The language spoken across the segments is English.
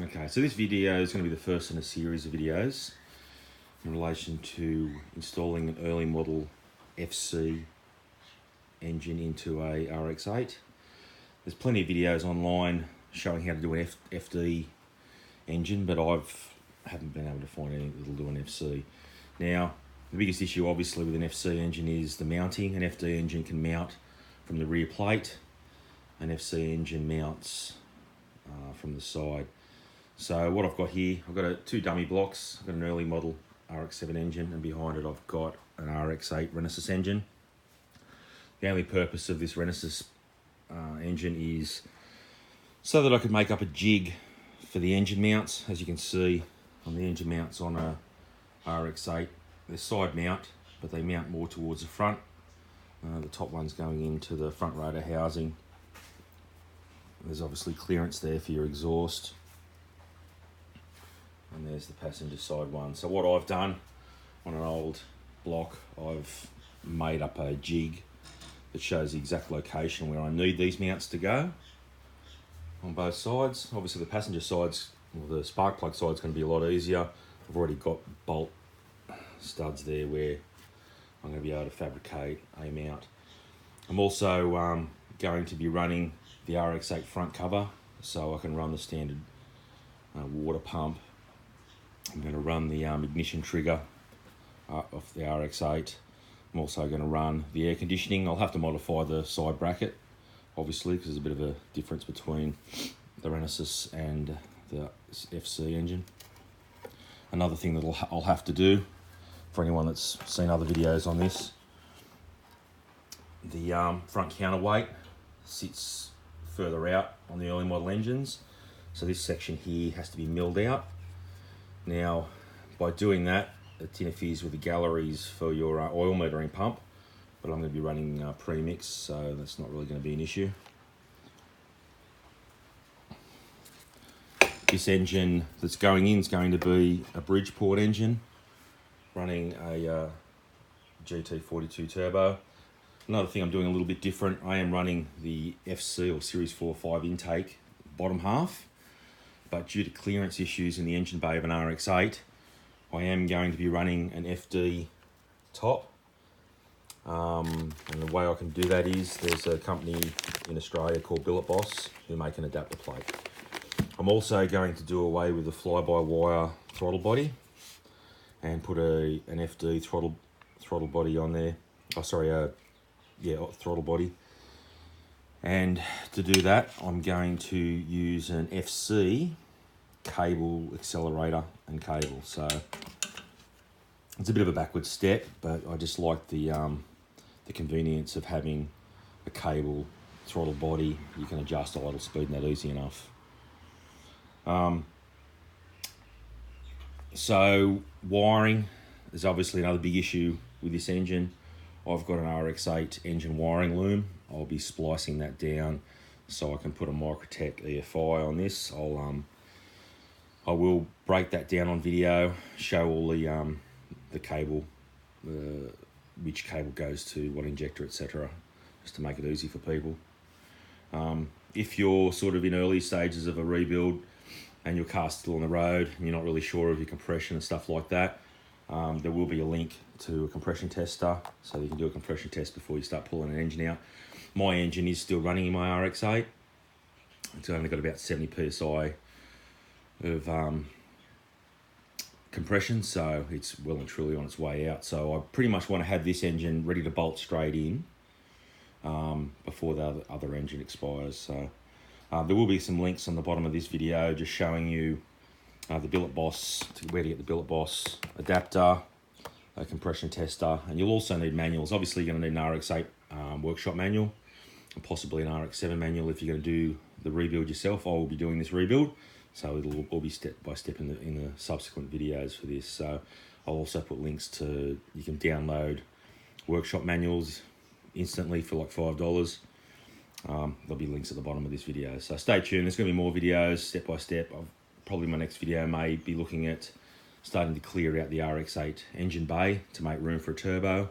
Okay, so this video is going to be the first in a series of videos in relation to installing an early model FC engine into a rx8. There's plenty of videos online showing how to do an FD engine, but haven't been able to find anything that'll do an FC. Now, the biggest issue obviously with an FC engine is the mounting. An FD engine can mount from the rear plate. An FC engine mounts from the side. So what I've got here, I've got two dummy blocks. I've got an early model rx7 engine, and behind it I've got an rx8 Renesis engine. The only purpose of this Renesis engine is so that I could make up a jig for the engine mounts. As you can see on the engine mounts on a rx8, they're side mount, but they mount more towards the front. The top one's going into the front rotor housing. There's obviously clearance there for your exhaust. And there's the passenger side one. So what I've done on an old block, I've made up a jig that shows the exact location where I need these mounts to go on both sides. Obviously the passenger side's, or the spark plug side's going to be a lot easier. I've already got bolt studs there where I'm going to be able to fabricate a mount. I'm also going to be running the rx8 front cover, so I can run the standard water pump. I'm going to run the ignition trigger off the rx8. I'm also going to run the air conditioning. I'll have to modify the side bracket, obviously, because there's a bit of a difference between the Renesis and the FC engine. Another thing that I'll have to do, for anyone that's seen other videos on this, the front counterweight sits further out on the early model engines, so this section here has to be milled out. Now, by doing that, it interferes with the galleries for your oil metering pump, but I'm going to be running premix, so that's not really going to be an issue. This engine that's going in is going to be a Bridgeport engine, running a GT42 turbo. Another thing I'm doing a little bit different, I am running the FC or Series 4 or 5 intake bottom half, but due to clearance issues in the engine bay of an rx8, I am going to be running an FD top. And the way I can do that is there's a company in Australia called Billet Boss who make an adapter plate. I'm also going to do away with the fly-by-wire throttle body and put an FD throttle body on there. Throttle body. And to do that, I'm going to use an FC cable, accelerator and cable. So it's a bit of a backward step, but I just like the convenience of having a cable throttle body. You can adjust idle speed and that easy enough. So wiring is obviously another big issue with this engine. I've got an rx8 engine wiring loom. I'll be splicing that down so I can put a Microtech EFI on this. I will break that down on video, show all the cable, which cable goes to what injector, etc., just to make it easy for people. If you're sort of in early stages of a rebuild and your car's still on the road and you're not really sure of your compression and stuff like that, there will be a link to a compression tester, so you can do a compression test before you start pulling an engine out. My engine is still running in my rx8. It's only got about 70 psi of compression, so it's well and truly on its way out. So I pretty much want to have this engine ready to bolt straight in before the other engine expires. So there will be some links on the bottom of this video just showing you the Billet Boss, where to get the Billet Boss adapter, a compression tester, and you'll also need manuals. Obviously you're going to need an rx8 workshop manual, and possibly an rx7 manual if you're going to do the rebuild yourself. I will be doing this rebuild, so it'll all be step by step in the subsequent videos for this. So I'll also put links to, you can download workshop manuals instantly for like $5. There'll be links at the bottom of this video, so stay tuned. There's going to be more videos step by step. Probably my next video may be looking at starting to clear out the rx8 engine bay to make room for a turbo.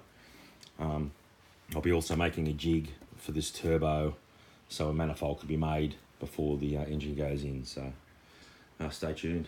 I'll be also making a jig for this turbo so a manifold could be made before the engine goes in. So Stay tuned.